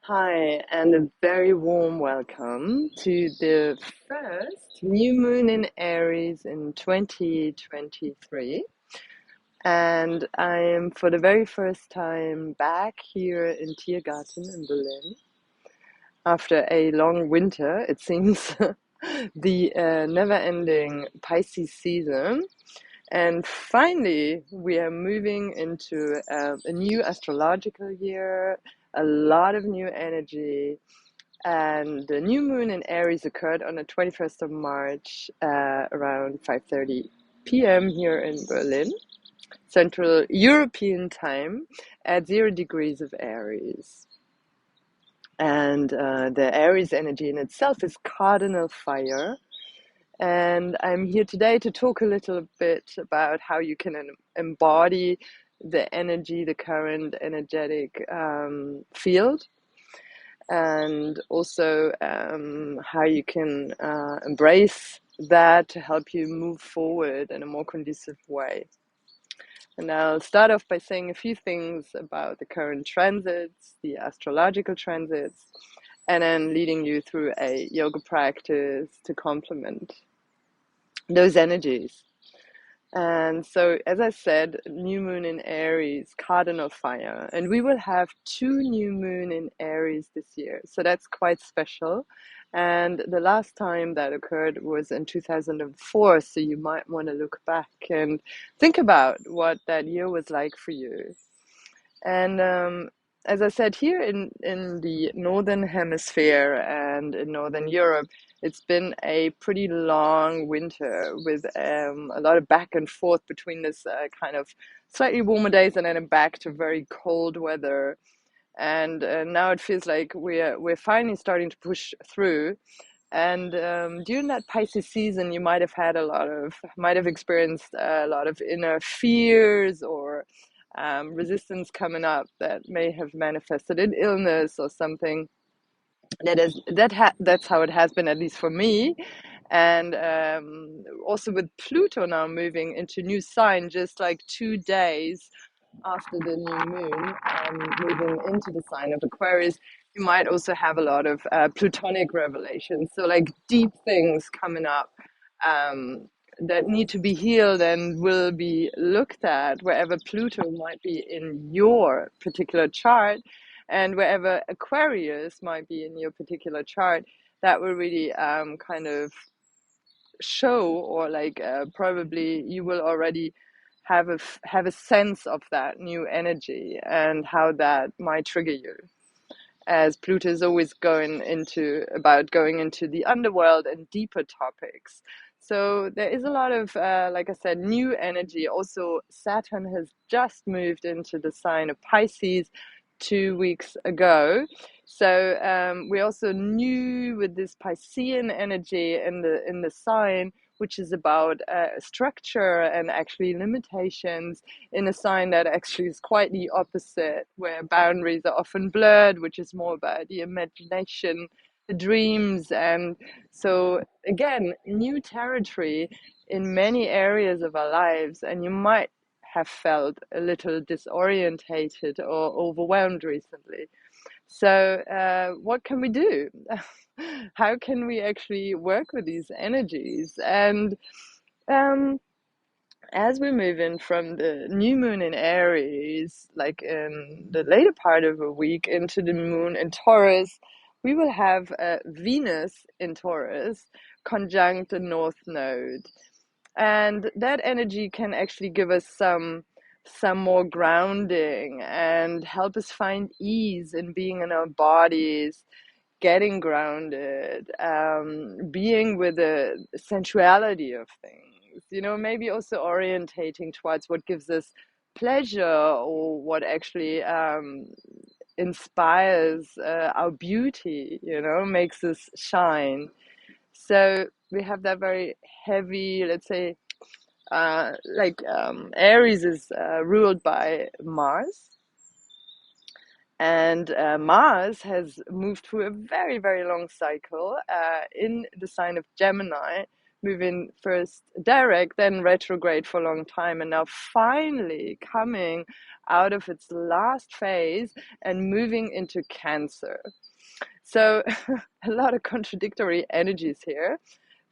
Hi, and a very warm welcome to the first new moon in Aries in 2023. And I am for the very first time back here in Tiergarten in Berlin after a long winter, it seems, the never-ending Pisces season. And finally, we are moving into a new astrological year, a lot of new energy. And the new moon in Aries occurred on the 21st of March around 5:30 p.m. here in Berlin, Central European time, at 0 degrees of Aries. And the Aries energy in itself is cardinal fire. And I'm here today to talk a little bit about how you can embody the energy, the current energetic field, and also how you can embrace that to help you move forward in a more conducive way. And I'll start off by saying a few things about the current transits, the astrological transits, and then leading you through a yoga practice to complement those energies. And so, as I said, new moon in Aries, cardinal fire, and we will have two new moon in Aries this year. So that's quite special. And the last time that occurred was in 2004. So you might want to look back and think about what that year was like for you. And as I said, here in the Northern Hemisphere and in Northern Europe, it's been a pretty long winter with a lot of back and forth between this kind of slightly warmer days and then back to very cold weather. And now it feels like we're finally starting to push through. And during that Pisces season, you might have experienced a lot of inner fears or resistance coming up that may have manifested in illness or something. That's how it has been, at least for me. And also with Pluto now moving into new sign, just like 2 days after the new moon, moving into the sign of Aquarius, you might also have a lot of Plutonic revelations. So, like deep things coming up um, that need to be healed and will be looked at wherever Pluto might be in your particular chart and wherever Aquarius might be in your particular chart. That will really kind of show, or like probably you will already have a sense of that new energy and how that might trigger you, as Pluto is always going into the underworld and deeper topics. So there is a lot of like I said, new energy. Also, Saturn has just moved into the sign of Pisces 2 weeks ago. So we also knew with this Piscean energy in the sign, which is about structure and actually limitations, in a sign that actually is quite the opposite, where boundaries are often blurred, which is more about the imagination, the dreams. And so, again, new territory in many areas of our lives, and you might have felt a little disorientated or overwhelmed recently. So, what can we do? How can we actually work with these energies? And um, as we move in from the new moon in Aries, like in the later part of a week, into the moon in Taurus, we will have Venus in Taurus conjunct the North Node. And that energy can actually give us some more grounding and help us find ease in being in our bodies, getting grounded, being with the sensuality of things, maybe also orientating towards what gives us pleasure, or what actually inspires our beauty, makes us shine. So we have that very heavy, let's say, Aries is ruled by Mars, and Mars has moved through a very, very long cycle in the sign of Gemini moving first direct, then retrograde for a long time, and now finally coming out of its last phase and moving into Cancer. So a lot of contradictory energies here.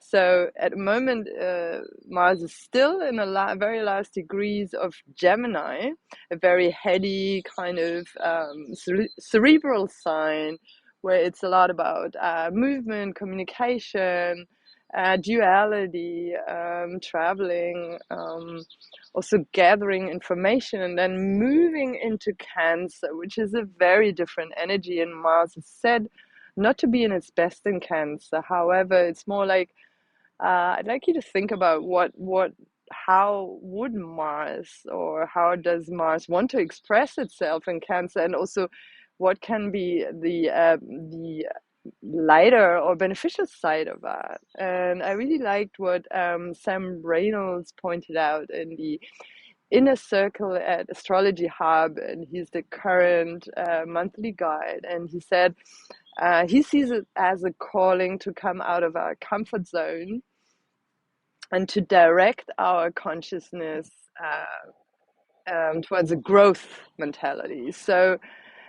So at the moment, Mars is still in a very last degrees of Gemini, a very heady kind of cerebral sign, where it's a lot about movement, communication, duality, traveling, also gathering information, and then moving into Cancer, which is a very different energy. And Mars is said not to be in its best in Cancer. However, it's more like I'd like you to think about how would Mars, or how does Mars want to express itself in Cancer, and also what can be the lighter or beneficial side of that. And I really liked what Sam Reynolds pointed out in the Inner Circle at Astrology Hub, and he's the current monthly guide, and he said he sees it as a calling to come out of our comfort zone and to direct our consciousness towards a growth mentality. So,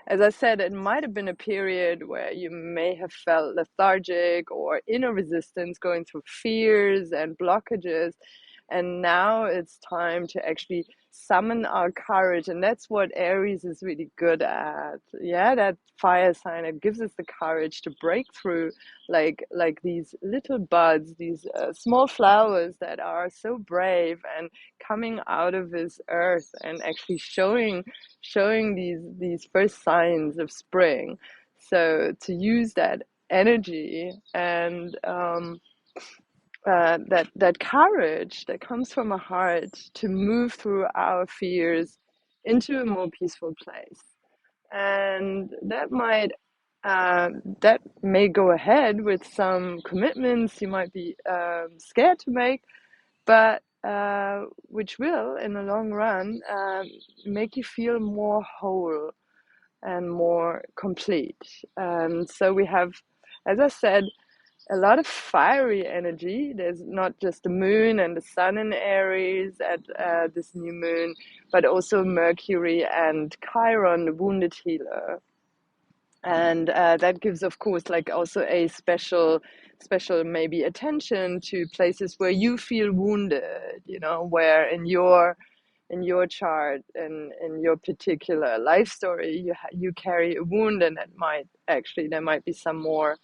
as I said, it might have been a period where you may have felt lethargic or inner resistance, going through fears and blockages. And now it's time to actually summon our courage. And that's what Aries is really good at. Yeah, that fire sign, it gives us the courage to break through like these little buds, these small flowers that are so brave and coming out of this earth and actually showing these first signs of spring. So to use that energy and that courage that comes from a heart to move through our fears into a more peaceful place, and that may go ahead with some commitments you might be scared to make, but which will, in the long run, make you feel more whole and more complete. And so we have, as I said, a lot of fiery energy. There's not just the moon and the sun in Aries at this new moon, but also Mercury and Chiron, the wounded healer. And that gives, of course, like also a special maybe attention to places where you feel wounded, where in your chart and in your particular life story you carry a wound, and there might be some more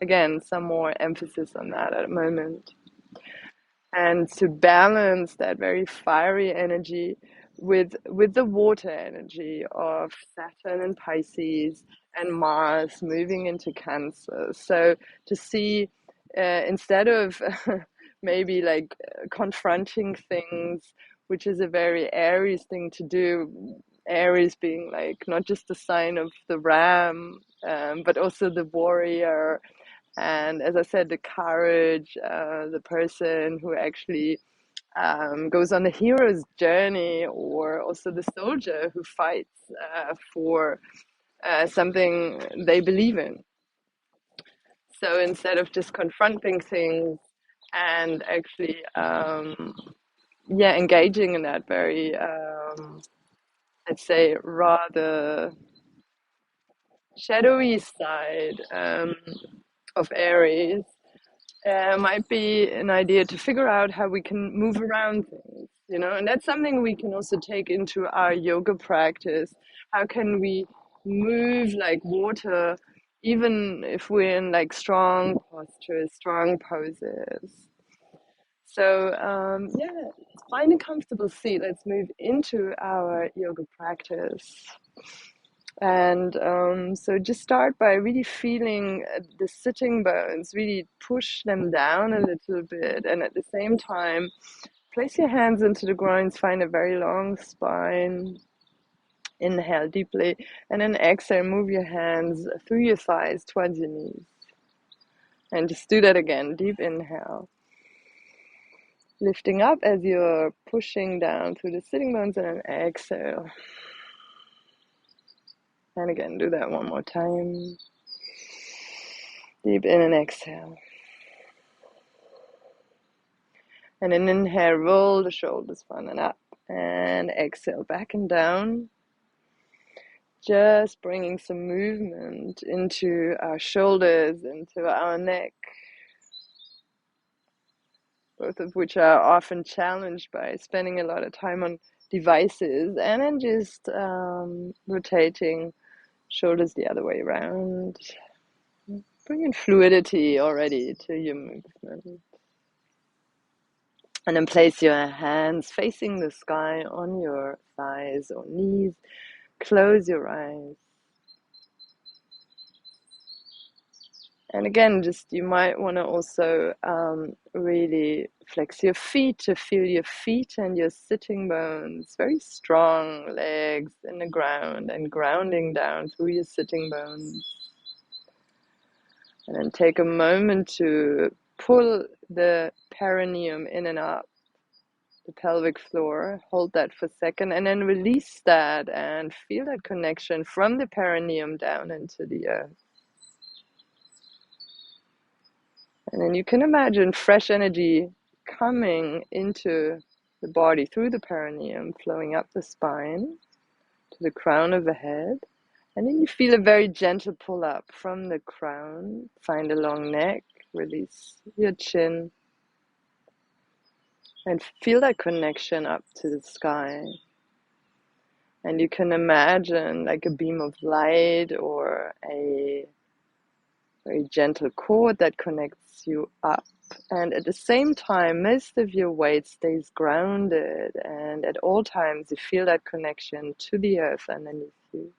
again, some more emphasis on that at the moment. And to balance that very fiery energy with the water energy of Saturn and Pisces and Mars moving into Cancer. So to see, instead of maybe like confronting things, which is a very Aries thing to do, Aries being like not just the sign of the ram, but also the warrior, and as I said, the courage, the person who actually goes on the hero's journey, or also the soldier who fights for something they believe in. So instead of just confronting things and actually, engaging in that very, let's say, rather shadowy side of Aries, might be an idea to figure out how we can move around things, and that's something we can also take into our yoga practice. How can we move like water, even if we're in like strong postures, strong poses? So, find a comfortable seat. Let's move into our yoga practice. And so just start by really feeling the sitting bones, really push them down a little bit. And at the same time, place your hands into the groins, find a very long spine. Inhale deeply, and then exhale, move your hands through your thighs towards your knees. And just do that again, deep inhale. Lifting up as you're pushing down through the sitting bones, and then exhale. And again, do that one more time. Deep in and exhale. And then inhale, roll the shoulders front and up. And exhale, back and down. Just bringing some movement into our shoulders, into our neck, both of which are often challenged by spending a lot of time on devices, and then just rotating shoulders the other way around. Bring in fluidity already to your movement. And then place your hands facing the sky on your thighs or knees. Close your eyes. And again, just you might want to also really flex your feet to feel your feet and your sitting bones, very strong legs in the ground and grounding down through your sitting bones. And then take a moment to pull the perineum in and up the pelvic floor. Hold that for a second and then release that and feel that connection from the perineum down into the earth. And then you can imagine fresh energy coming into the body through the perineum, flowing up the spine to the crown of the head. And then you feel a very gentle pull up from the crown. Find a long neck, release your chin, and feel that connection up to the sky. And you can imagine like a beam of light or a very gentle cord that connects you up. And at the same time, most of your weight stays grounded, and at all times you feel that connection to the earth underneath you.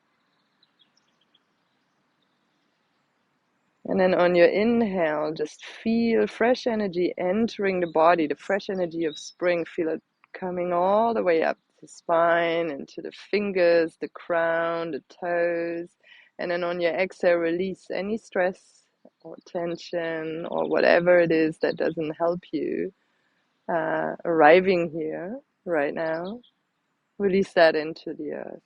And then on your inhale, just feel fresh energy entering the body, the fresh energy of spring. Feel it coming all the way up the spine, into the fingers, the crown, the toes. And then on your exhale, release any stress or tension or whatever it is that doesn't help you arriving here right now. Release that into the earth.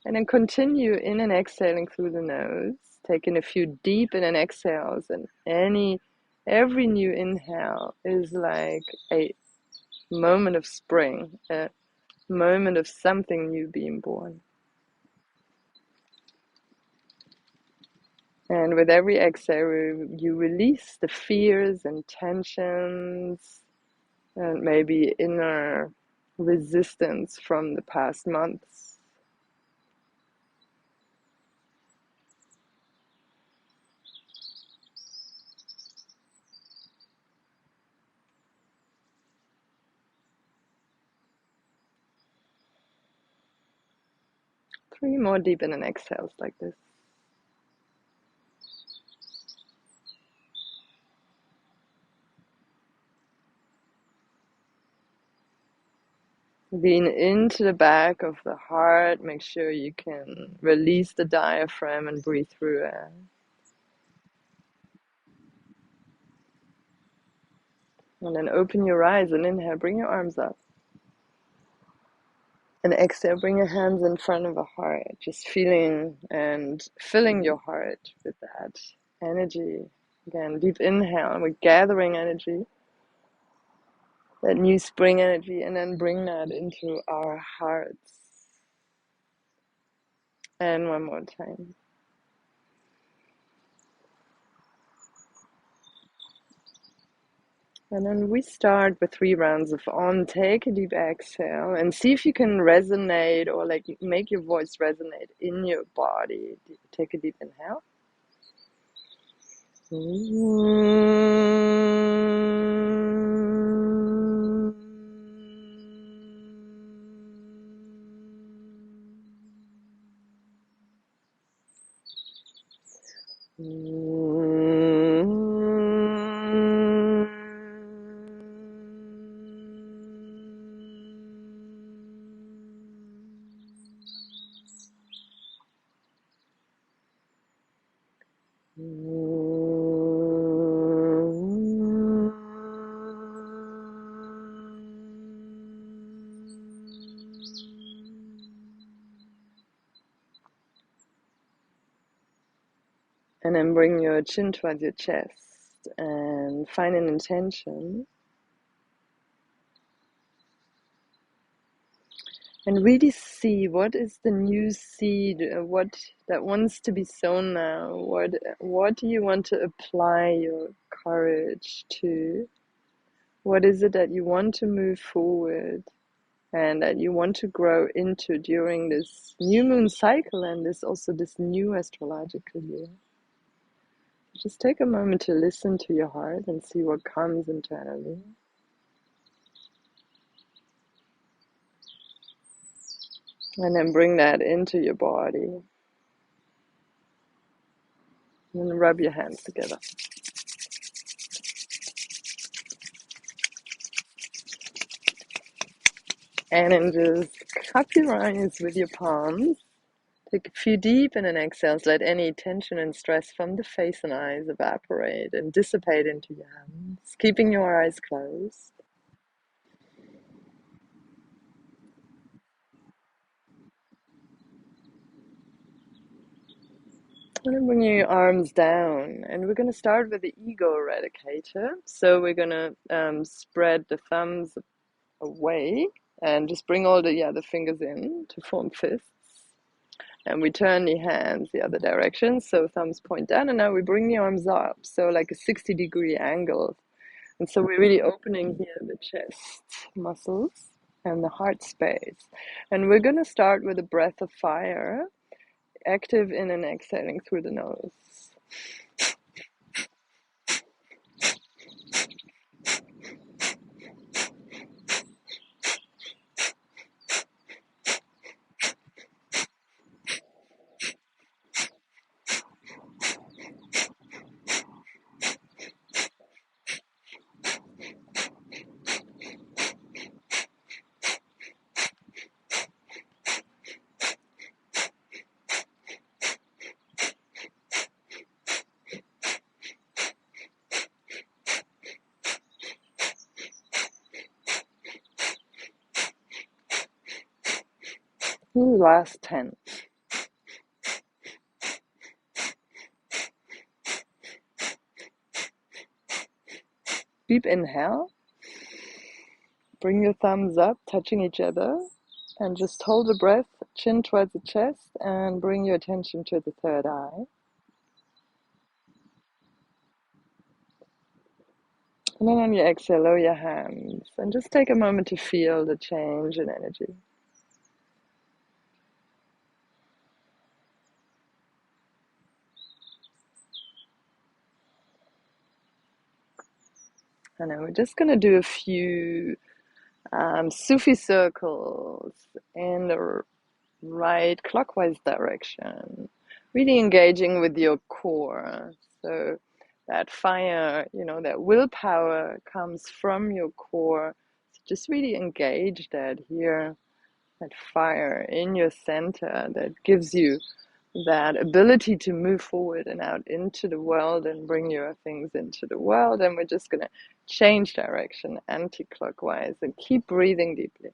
And then continue in and exhaling through the nose, taking a few deep in and exhales, and every new inhale is like a moment of spring, a moment of something new being born. And with every exhale, you release the fears and tensions and maybe inner resistance from the past months. Three more deep in and exhales like this. Lean into the back of the heart. Make sure you can release the diaphragm and breathe through it. And then open your eyes and inhale, bring your arms up. And exhale, bring your hands in front of the heart, just feeling and filling your heart with that energy. Again, deep inhale, and we're gathering energy, that new spring energy, and then bring that into our hearts. And one more time. And then we start with 3 rounds of Om. Take a deep exhale and see if you can resonate or like make your voice resonate in your body. Take a deep inhale. And then bring your chin towards your chest and find an intention. And really see what is the new seed, what that wants to be sown now. What do you want to apply your courage to? What is it that you want to move forward and that you want to grow into during this new moon cycle and this new astrological year? Just take a moment to listen to your heart and see what comes internally. And then bring that into your body. And rub your hands together. And then just cup your eyes with your palms. Take a few deep in and exhales. Let any tension and stress from the face and eyes evaporate and dissipate into your hands, keeping your eyes closed. And then bring your arms down. And we're going to start with the ego eradicator. So we're going to spread the thumbs away and just bring all the other fingers in to form fists. And we turn the hands the other direction, so thumbs point down, and now we bring the arms up, so like a 60-degree angle. And so we're really opening here the chest muscles and the heart space. And we're going to start with a breath of fire, active in and exhaling through the nose. Last 10. Deep inhale. Bring your thumbs up, touching each other, and just hold the breath, chin towards the chest, and bring your attention to the third eye. And then on your exhale, lower your hands, and just take a moment to feel the change in energy. And then we're just going to do a few Sufi circles in the right clockwise direction, really engaging with your core. So that fire, that willpower comes from your core. So just really engage that here, that fire in your center that gives you that ability to move forward and out into the world and bring your things into the world. And we're just going to change direction anti-clockwise and keep breathing deeply.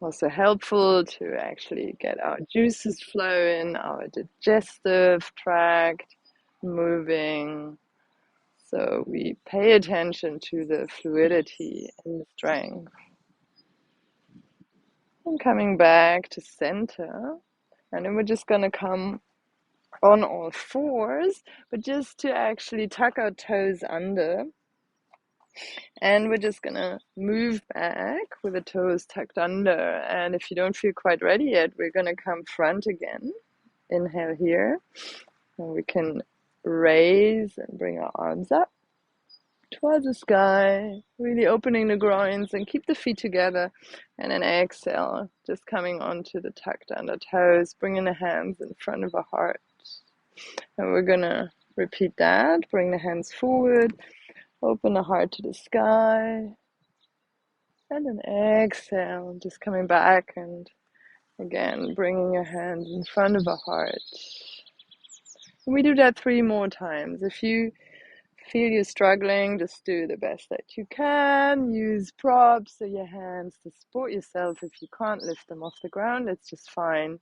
Also helpful to actually get our juices flowing, our digestive tract moving. So we pay attention to the fluidity and the strength. And coming back to center. And then we're just going to come on all fours, but just to actually tuck our toes under. And we're just gonna move back with the toes tucked under. And if you don't feel quite ready yet, we're gonna come front again. Inhale here. And we can raise and bring our arms up towards the sky, really opening the groins and keep the feet together. And then exhale, just coming onto the tucked under toes, bringing the hands in front of our heart. And we're gonna repeat that. Bring the hands forward, open the heart to the sky, and then exhale, just coming back and again bringing your hands in front of our heart. And we do that 3 more times. If you feel you're struggling, just do the best that you can. Use props or your hands to support yourself. If you can't lift them off the ground, it's just fine.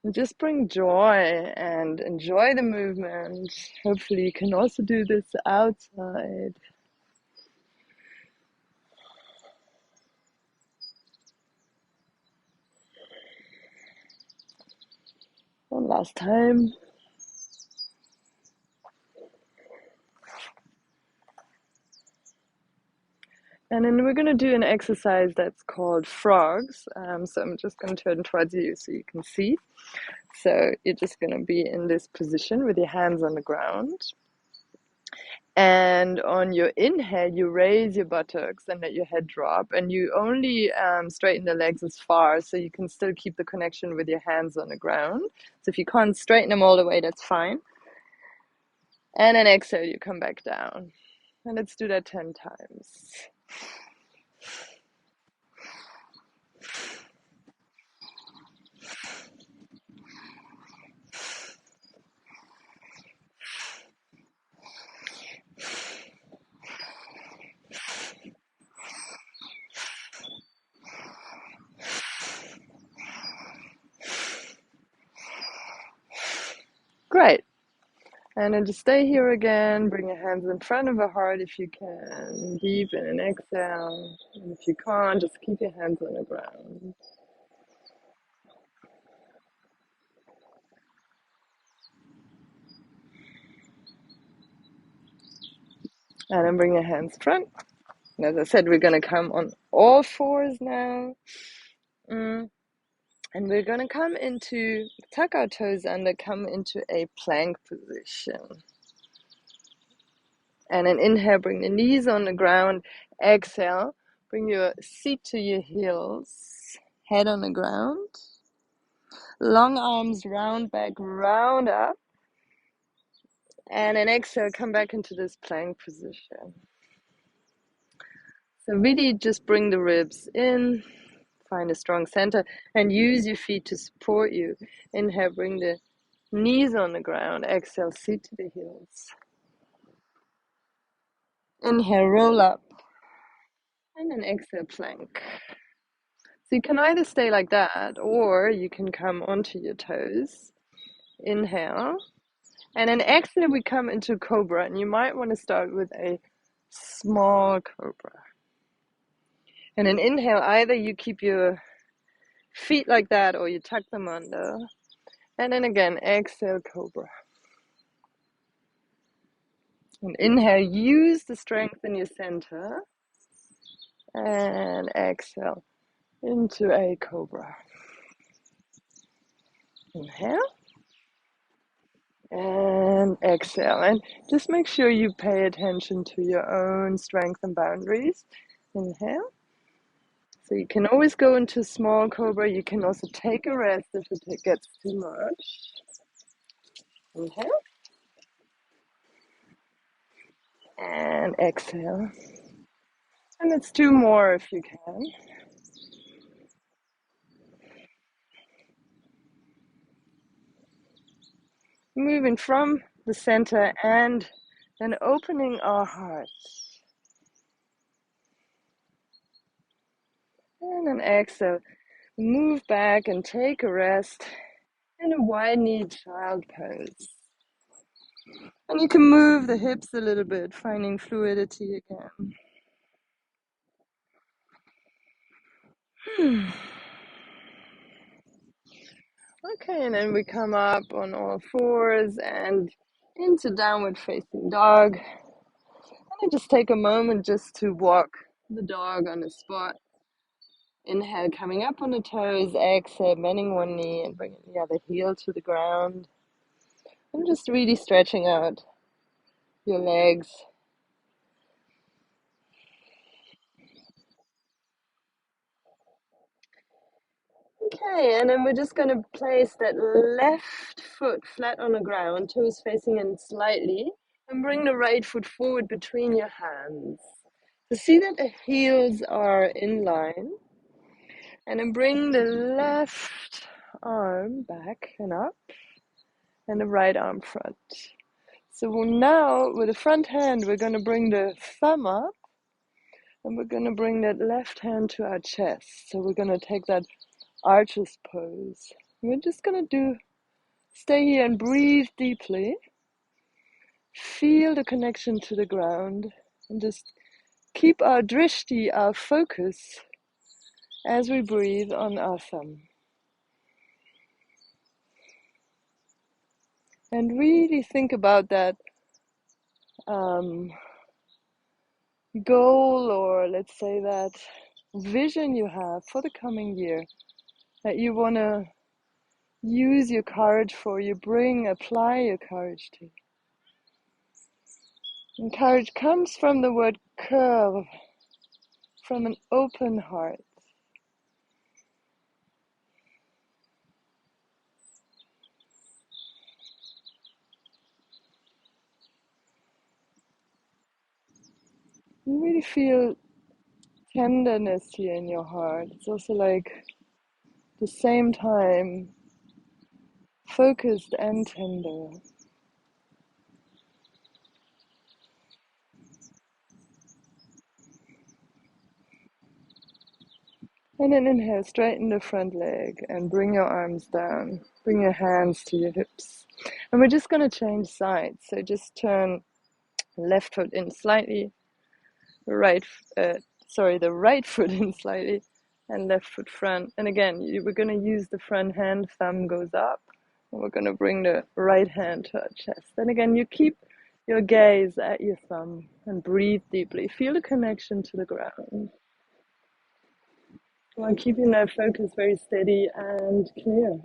And just bring joy and enjoy the movement. Hopefully you can also do this outside. One last time. And then we're going to do an exercise that's called frogs. So I'm just going to turn towards you so you can see. So you're just going to be in this position with your hands on the ground. And on your inhale, you raise your buttocks and let your head drop. And you only straighten the legs as far so you can still keep the connection with your hands on the ground. So if you can't straighten them all the way, that's fine. And then exhale, you come back down. And let's do that 10 times. Great. And then just stay here again. Bring your hands in front of the heart if you can. Deep in and exhale. And if you can't, just keep your hands on the ground. And then bring your hands front. And as I said, we're going to come on all fours now. And we're going to come into, tuck our toes under, come into a plank position. And then inhale, bring the knees on the ground. Exhale, bring your seat to your heels, head on the ground. Long arms, round back, round up. And then exhale, come back into this plank position. So really just bring the ribs in, find a strong center, and use your feet to support you. Inhale, bring the knees on the ground. Exhale, seat to the heels. Inhale, roll up. And then exhale, plank. So you can either stay like that, or you can come onto your toes. Inhale. And then exhale, we come into cobra. And you might want to start with a small cobra. And then inhale, either you keep your feet like that or you tuck them under. And then again, exhale, cobra. And inhale, use the strength in your center. And exhale into a cobra. Inhale. And exhale. And just make sure you pay attention to your own strength and boundaries. Inhale. So you can always go into small cobra. You can also take a rest if it gets too much. Inhale. And exhale. And let's do more if you can. Moving from the center and then opening our hearts. And then exhale. Move back and take a rest in a wide-kneed child pose. And you can move the hips a little bit, finding fluidity again. Okay, and then we come up on all fours and into downward facing dog. And just take a moment just to walk the dog on the spot. Inhale, coming up on the toes. Exhale, bending one knee and bringing the other heel to the ground. And just really stretching out your legs. Okay, and then we're just going to place that left foot flat on the ground, toes facing in slightly, and bring the right foot forward between your hands. So see that the heels are in line, and then bring the left arm back and up, and the right arm front. So now, with the front hand, we're going to bring the thumb up, and we're going to bring that left hand to our chest. So we're going to take that arches pose. We're just gonna stay here and breathe deeply. Feel the connection to the ground and just keep our drishti, our focus, as we breathe on our thumb. And really think about that goal, or let's say that vision you have for the coming year, that you want to use your courage for, apply your courage to. And courage comes from the word curve, from an open heart. You really feel tenderness here in your heart. It's also like, at the same time, focused and tender. And then inhale, straighten the front leg and bring your arms down. Bring your hands to your hips. And we're just going to change sides. So just turn left foot in slightly, the right foot in slightly, and left foot front. And again, we're going to use the front hand, thumb goes up. And we're going to bring the right hand to our chest. And again, you keep your gaze at your thumb and breathe deeply. Feel the connection to the ground. While keeping that focus very steady and clear.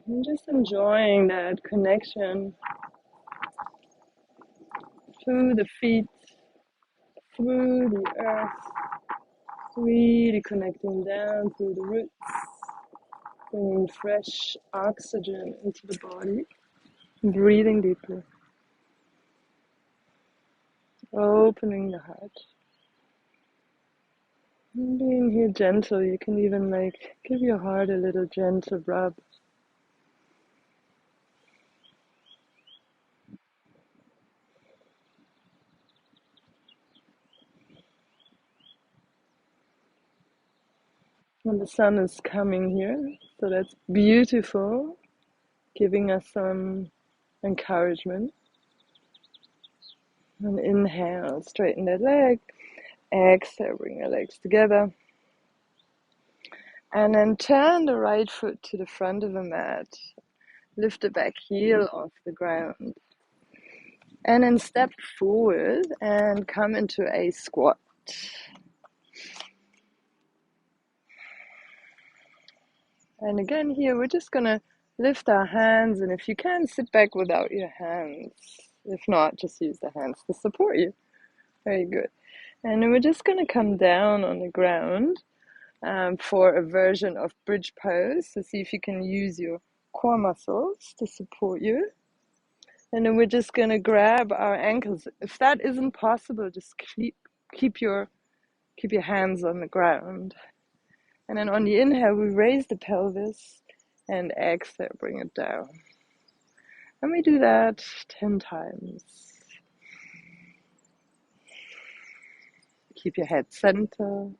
And just enjoying that connection through the feet, through the earth, really connecting down through the roots, bringing fresh oxygen into the body, breathing deeply, opening the heart. And being here gentle, you can even give your heart a little gentle rub. And the sun is coming here, so that's beautiful, giving us some encouragement. And inhale, straighten that leg. Exhale, bring your legs together. And then turn the right foot to the front of the mat. Lift the back heel off the ground. And then step forward and come into a squat. And again here, we're just going to lift our hands. And if you can, sit back without your hands. If not, just use the hands to support you. Very good. And then we're just going to come down on the ground for a version of bridge pose. So see if you can use your core muscles to support you. And then we're just going to grab our ankles. If that isn't possible, just keep your hands on the ground. And then on the inhale, we raise the pelvis, and exhale, bring it down. And we do that 10 times. Keep your head center.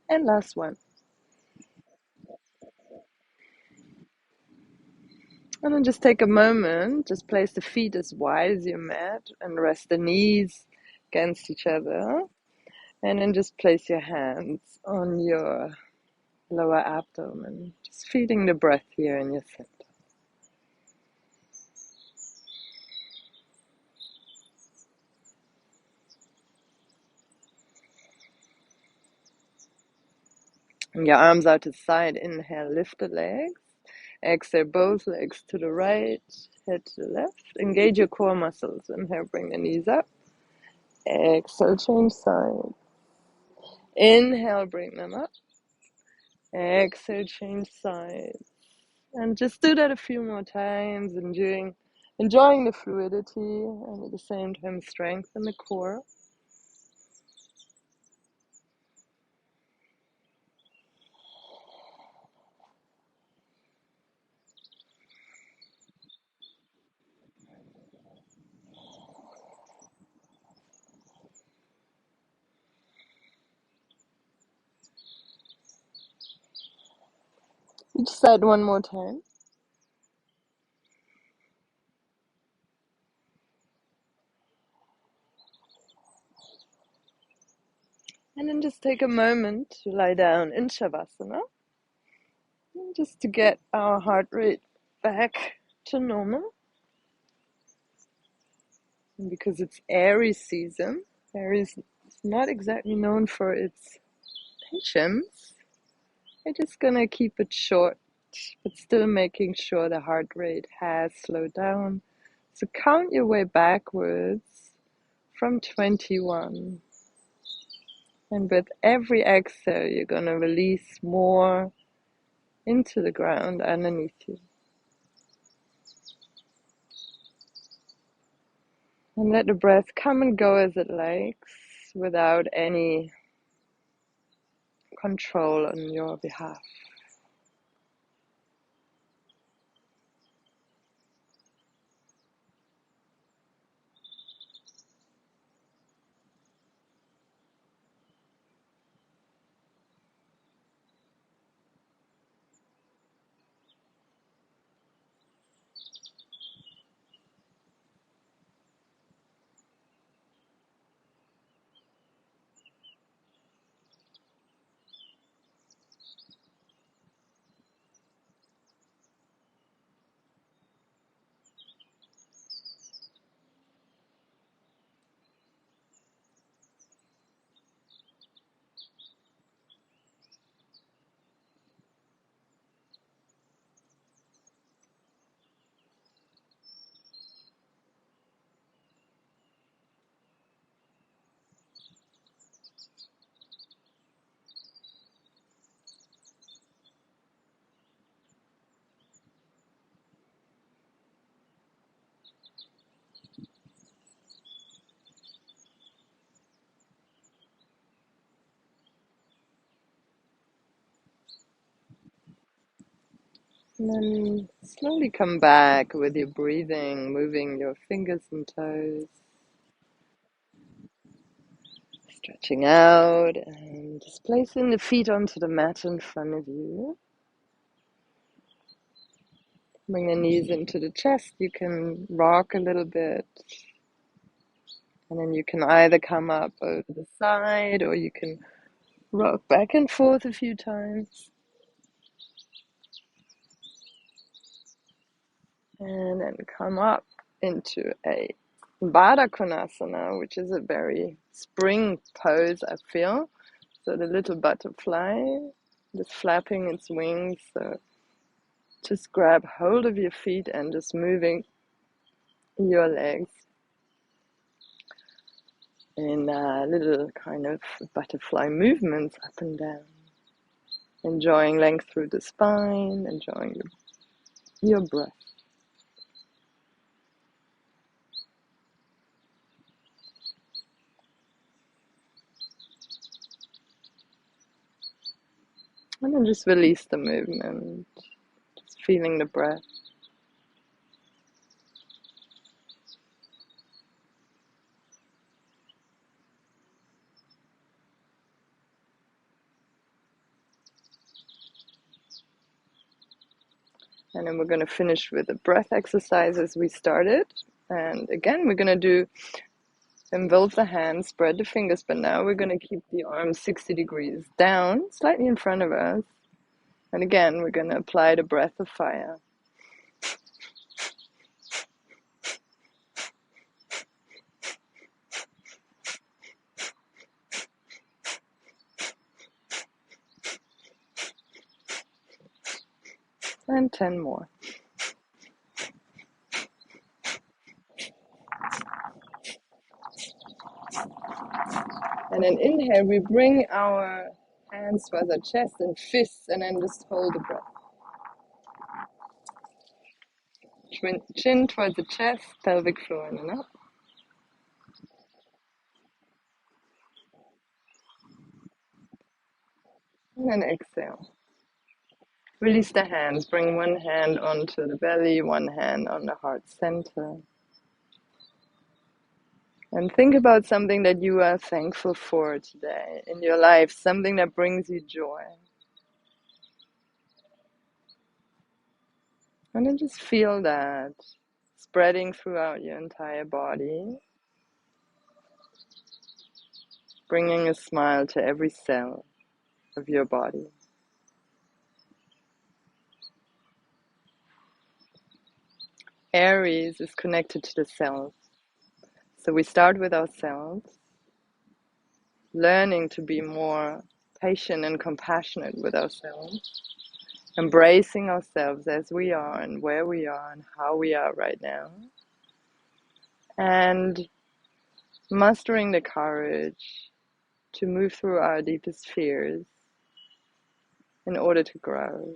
And last one. And then just take a moment, just place the feet as wide as your mat and rest the knees against each other. And then just place your hands on your lower abdomen, just feeling the breath here in your center. And your arms out to the side, inhale, lift the legs. Exhale, both legs to the right, head to the left. Engage your core muscles. Inhale, bring the knees up. Exhale, change sides. Inhale, bring them up. Exhale, change sides. And just do that a few more times, enjoying the fluidity and at the same time strengthen the core. Each side one more time. And then just take a moment to lie down in Shavasana. Just to get our heart rate back to normal. And because it's Aries season, Aries is not exactly known for its patience. I'm just gonna keep it short, but still making sure the heart rate has slowed down. So count your way backwards from 21. And with every exhale, you're gonna release more into the ground underneath you. And let the breath come and go as it likes, without any control on your behalf. And then slowly come back with your breathing, moving your fingers and toes, stretching out, and just placing the feet onto the mat in front of you. Bring the knees into the chest. You can rock a little bit, and then you can either come up over the side or you can rock back and forth a few times. And then come up into a Baddha Konasana, which is a very spring pose, I feel. So the little butterfly just flapping its wings. So just grab hold of your feet and just moving your legs in little kind of butterfly movements up and down. Enjoying length through the spine, enjoying your breath. And then just release the movement, just feeling the breath. And then we're going to finish with the breath exercises we started. And again, we're going to do involve the hands, spread the fingers, but now we're going to keep the arms 60 degrees down, slightly in front of us. And again, we're going to apply the breath of fire. And 10 more. And then inhale, we bring our hands towards our chest and fists, and then just hold the breath. Chin towards the chest, pelvic floor in and up. And then exhale. Release the hands. Bring one hand onto the belly, one hand on the heart center. And think about something that you are thankful for today in your life, something that brings you joy. And then just feel that spreading throughout your entire body, bringing a smile to every cell of your body. Aries is connected to the cells. So we start with ourselves, learning to be more patient and compassionate with ourselves, embracing ourselves as we are and where we are and how we are right now, and mustering the courage to move through our deepest fears in order to grow.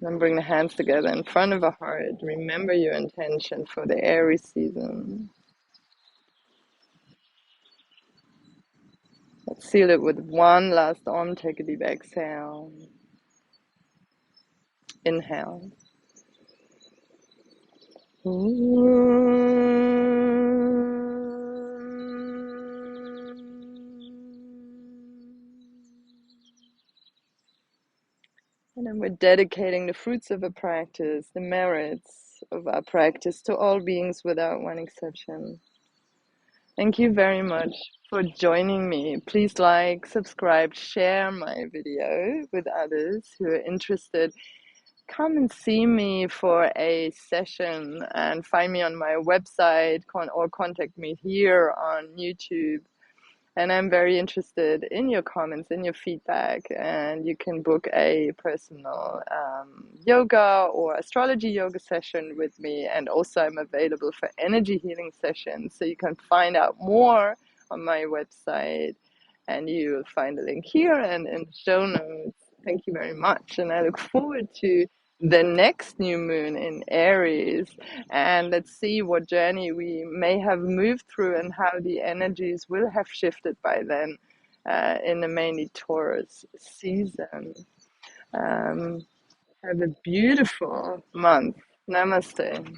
Then bring the hands together in front of a heart. Remember your intention for the Aries season. Let's seal it with one last take a deep exhale. Inhale. And then we're dedicating the fruits of a practice, the merits of our practice, to all beings without one exception. Thank you very much for joining me. Please like, subscribe, share my video with others who are interested. Come and see me for a session and find me on my website or contact me here on YouTube. And I'm very interested in your comments, in your feedback, and you can book a personal yoga or astrology yoga session with me. And also I'm available for energy healing sessions. So you can find out more on my website, and you'll find a link here and in the show notes. Thank you very much. And I look forward to the next new moon in Aries, and let's see what journey we may have moved through and how the energies will have shifted by then in the mainly Taurus season. Have a beautiful month. Namaste.